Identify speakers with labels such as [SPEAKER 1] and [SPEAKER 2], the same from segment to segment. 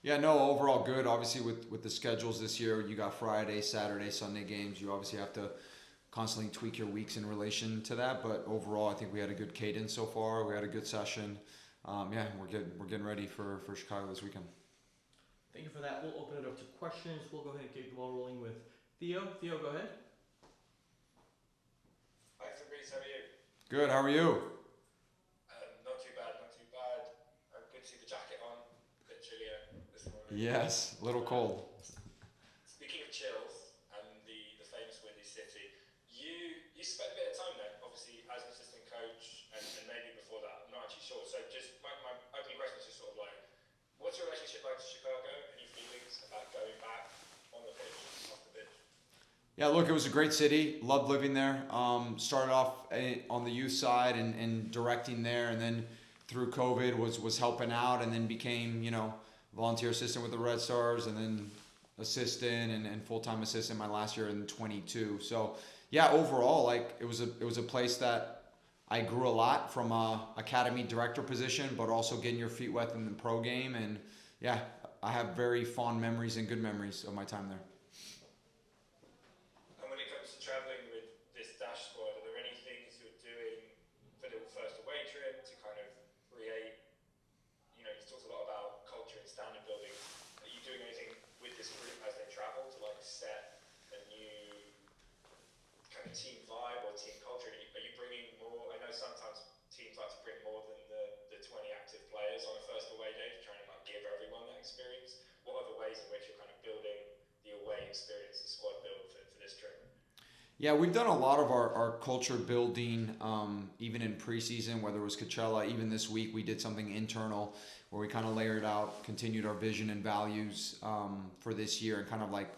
[SPEAKER 1] Yeah, no, overall good. Obviously, with the schedules this year, you got Friday, Saturday, Sunday games. You obviously have to constantly tweak your weeks in relation to that. But overall, I think we had a good cadence so far. We had a good session. Yeah, we're good. We're getting ready for Chicago this weekend.
[SPEAKER 2] Thank you for that. We'll open it up to questions. We'll go ahead and kick the ball rolling with Theo. Theo, go ahead.
[SPEAKER 3] Hi Fabrice, how are you?
[SPEAKER 1] Good. How are you?
[SPEAKER 3] Not too bad, not too bad. Good to see the jacket on. A bit chillier this morning.
[SPEAKER 1] Yes, a little
[SPEAKER 3] Um,
[SPEAKER 1] cold.
[SPEAKER 3] Speaking of chills and the famous Windy City, you spent a bit of time there, obviously as an assistant coach, and maybe before that. I'm not actually sure. So just my opening question is just sort of like, what's your relationship like to Chicago? Any feelings about going back on the pitch, off the pitch?
[SPEAKER 1] Yeah, look, it was a great city. Loved living there. Started off on the youth side and directing there, and then through COVID was helping out, and then became volunteer assistant with the Red Stars, and then assistant and full time assistant my last year in 22. So yeah, overall, like it was a place that I grew a lot from a academy director position, but also getting your feet wet in the pro game, and yeah, I have very fond memories and good memories of my time there.
[SPEAKER 3] And when it comes to travelling with this Dash squad, are there any things you're doing for the first away trip to kind of create, you talked a lot about culture and standard building. Are you doing anything with this group as they travel to like set a new kind of team vibe or team culture? Are you bringing more? I know sometimes teams like to bring more than the 20 active players on a first away day to try and like give everyone that experience. What are the ways in which you're kind of building the away experience, the squad build for this trip?
[SPEAKER 1] Yeah, we've done a lot of our culture building, even in preseason, whether it was Coachella. Even this week, we did something internal where we kind of layered out, continued our vision and values for this year, and kind of like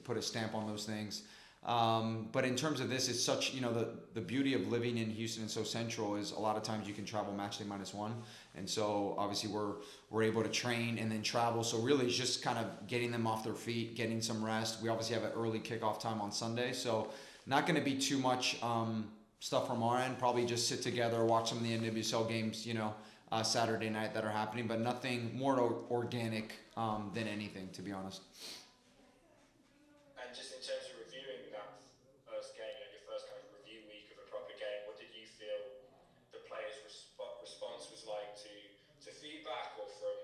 [SPEAKER 1] put a stamp on those things. But in terms of this, it's such the beauty of living in Houston and so central is a lot of times you can travel match day -1, and so obviously we're able to train and then travel. So really, it's just kind of getting them off their feet, getting some rest. We obviously have an early kickoff time on Sunday, so not going to be too much stuff from our end. Probably just sit together, watch some of the NWSL games, Saturday night that are happening, but nothing more organic than anything, to be honest.
[SPEAKER 3] And just in terms of reviewing that first game, your first kind of review week of a proper game, what did you feel the players' response was like to feedback or from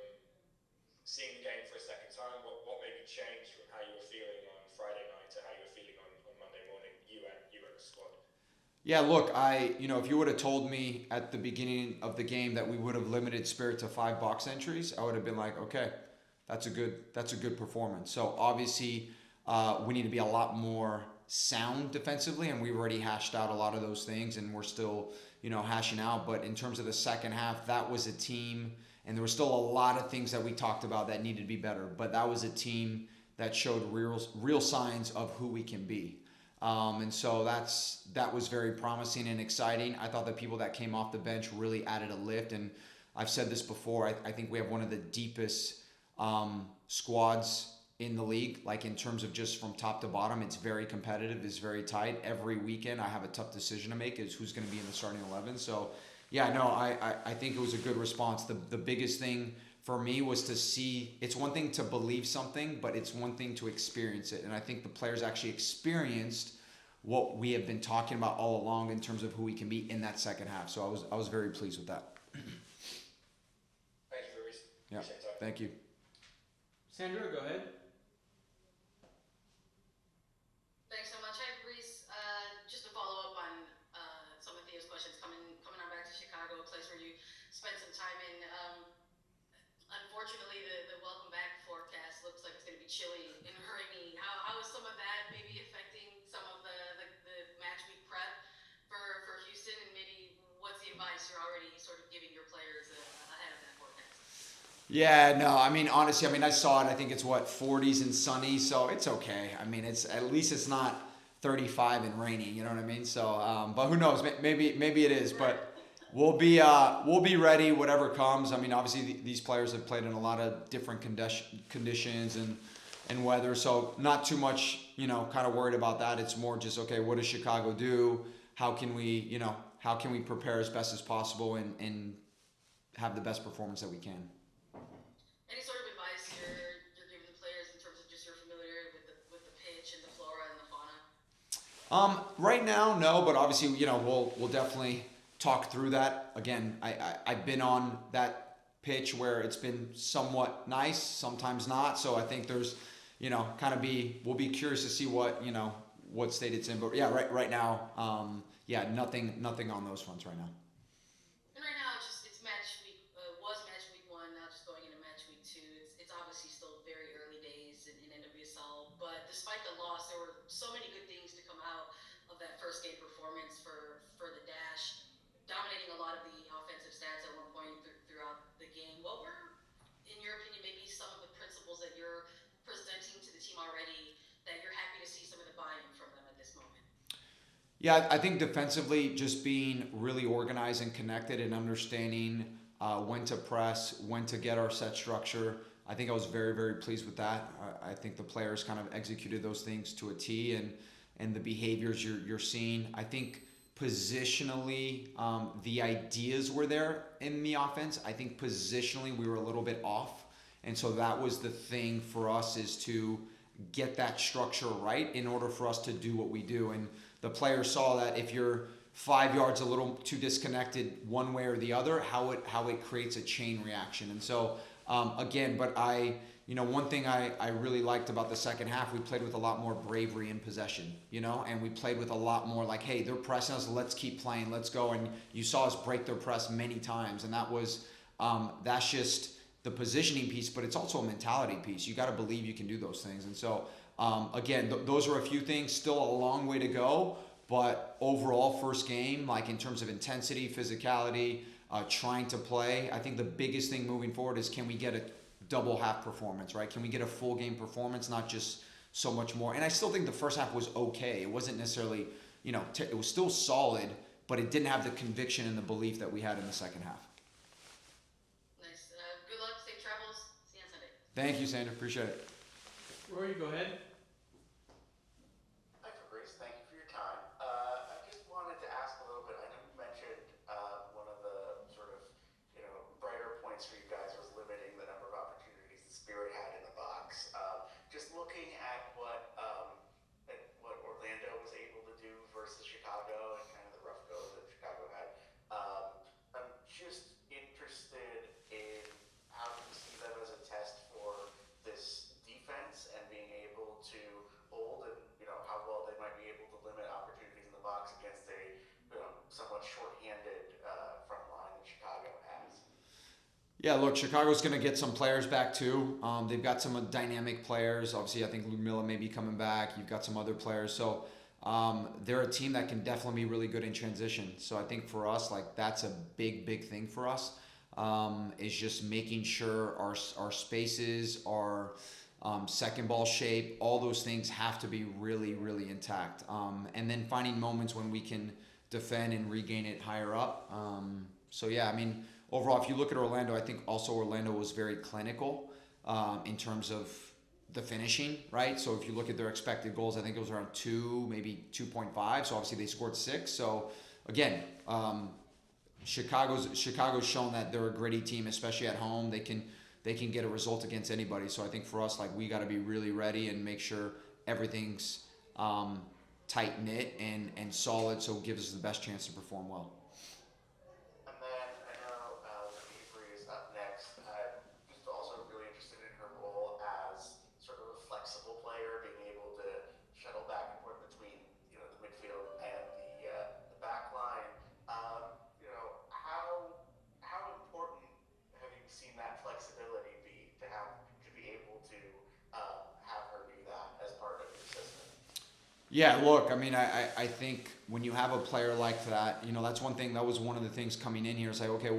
[SPEAKER 3] seeing the game for a second time? What maybe changed from how you were feeling on Friday night to how you were feeling on Monday morning, you and the squad?
[SPEAKER 1] Yeah, look, if you would have told me at the beginning of the game that we would have limited Spirit to 5 box entries, I would have been like, okay, that's a good performance. So obviously, we need to be a lot more sound defensively, and we've already hashed out a lot of those things, and we're still, hashing out. But in terms of the second half, that was a team, and there were still a lot of things that we talked about that needed to be better. But that was a team that showed real signs of who we can be. And so that was very promising and exciting. I thought the people that came off the bench really added a lift, and I've said this before. I think we have one of the deepest squads in the league. Like in terms of just from top to bottom, it's very competitive. It's very tight. Every weekend, I have a tough decision to make: is who's going to be in the starting 11. So, yeah, no, I think it was a good response. The biggest thing for me was to see. It's one thing to believe something, but it's one thing to experience it. And I think the players actually experienced what we have been talking about all along in terms of who we can be in that second half. So I was very pleased with that.
[SPEAKER 3] Thank you, Fabrice.
[SPEAKER 1] Yeah,
[SPEAKER 3] Appreciate the time.
[SPEAKER 1] thank you.
[SPEAKER 2] Sandra, go ahead.
[SPEAKER 4] Thanks so much. Hi, Reese. Just to follow up on some of Theo's questions, coming on back to Chicago, a place where you spent some time in. Unfortunately, the welcome back forecast looks like it's going to be chilly and rainy. How is some of that maybe affecting some of the match week prep for Houston, and maybe what's the advice you're already sort of giving your players ahead of that forecast?
[SPEAKER 1] Yeah, no, I mean, honestly, I saw it. I think it's what 40s and sunny, so it's okay. I mean, it's at least it's not 35 and rainy. You know what I mean? So, but who knows? Maybe it is,
[SPEAKER 4] Right.
[SPEAKER 1] but we'll be ready whatever comes. I mean, obviously these players have played in a lot of different conditions and weather, so not too much. Kind of worried about that. It's more just okay. What does Chicago do? How can we prepare as best as possible and have the best performance that we can?
[SPEAKER 4] Any sort of advice
[SPEAKER 1] Right now, no, but obviously, we'll definitely talk through that. Again, I've been on that pitch where it's been somewhat nice, sometimes not. So I think there's, we'll be curious to see what state it's in. But yeah, right now, nothing on those fronts right now.
[SPEAKER 4] And right now, it's match week. Was match week 1. Now just going into match week 2. It's obviously still very early days in NWSL. But despite the loss, there were so many good things to come out of that first game performance for the Dash, dominating a lot of the offensive stats at one point throughout the game. What were, in your opinion, maybe some of the principles that you're presenting to the team already that you're happy to see some of the buy-in from them at this moment?
[SPEAKER 1] Yeah, I think defensively, just being really organized and connected and understanding when to press, when to get our set structure. I think I was very, very pleased with that. I think the players kind of executed those things to a T, and the behaviors you're seeing. I think positionally, the ideas were there in the offense. I think positionally we were a little bit off, and so that was the thing for us, is to get that structure right in order for us to do what we do. And the players saw that if you're 5 yards a little too disconnected one way or the other, how it creates a chain reaction. And so again, but one thing I really liked about the second half, we played with a lot more bravery in possession, and we played with a lot more like, hey, they're pressing us, let's keep playing, let's go. And you saw us break their press many times, and that was that's just the positioning piece, but it's also a mentality piece. You got to believe you can do those things. And so again, those are a few things, still a long way to go, but overall first game, like in terms of intensity, physicality, trying to play, I think the biggest thing moving forward is, can we get a double half performance, right? Can we get a full game performance, not just so much more? And I still think the first half was okay. It wasn't necessarily, it was still solid, but it didn't have the conviction and the belief that we had in the second half.
[SPEAKER 4] Nice. Good luck. Safe travels. See you on Sunday.
[SPEAKER 1] Thank you, Sandra. Appreciate it.
[SPEAKER 2] Rory, go ahead.
[SPEAKER 5] Hi, Fabrice. Thank you for your time. I just wanted to ask a little bit. I know you mentioned one of the sort of, brighter points for you guys was limiting the number of opportunities the Spirit had in the box. Just looking at what Orlando was able to do versus Chicago, and kind of the rough go that Chicago had. I'm just interested in how you see them as a test for this defense and being able to hold, and how well they might be able to limit opportunities in the box against a somewhat short-handed front line that Chicago has.
[SPEAKER 1] Yeah, look, Chicago's going to get some players back too. They've got some dynamic players. Obviously, I think Ludmilla may be coming back. You've got some other players. So they're a team that can definitely be really good in transition. So I think for us, like, that's a big, big thing for us, is just making sure our spaces, our second ball shape, all those things have to be really, really intact. And then finding moments when we can defend and regain it higher up. So yeah, I mean, overall, if you look at Orlando, I think also Orlando was very clinical in terms of the finishing, right? So if you look at their expected goals, I think it was around 2, maybe 2.5. So obviously they scored 6. So again, Chicago's shown that they're a gritty team, especially at home. They can get a result against anybody. So I think for us, like, we got to be really ready and make sure everything's tight knit and solid, so it gives us the best chance to perform well.
[SPEAKER 5] And then I know Avery is up next. I'm just also really interested in her role as sort of a flexible player, being able to shuttle back and forth between the midfield and the back line. How important have you seen that flexibility be to be able to have her do that as part of your system?
[SPEAKER 1] Yeah, look, I mean, I think when you have a player like that, that's one thing. That was one of the things coming in here. It's like, okay,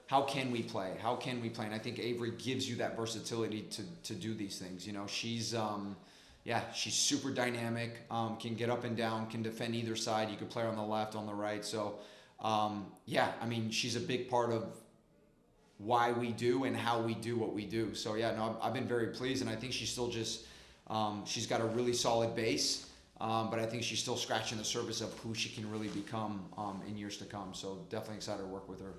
[SPEAKER 1] how can we play? How can we play? And I think Avery gives you that versatility to do these things. She's she's super dynamic, can get up and down, can defend either side. You can play her on the left, on the right. So, I mean, she's a big part of why we do and how we do what we do. So, yeah, no, I've been very pleased, and I think she's still just she's got a really solid base. But I think she's still scratching the surface of who she can really become in years to come. So definitely excited to work with her.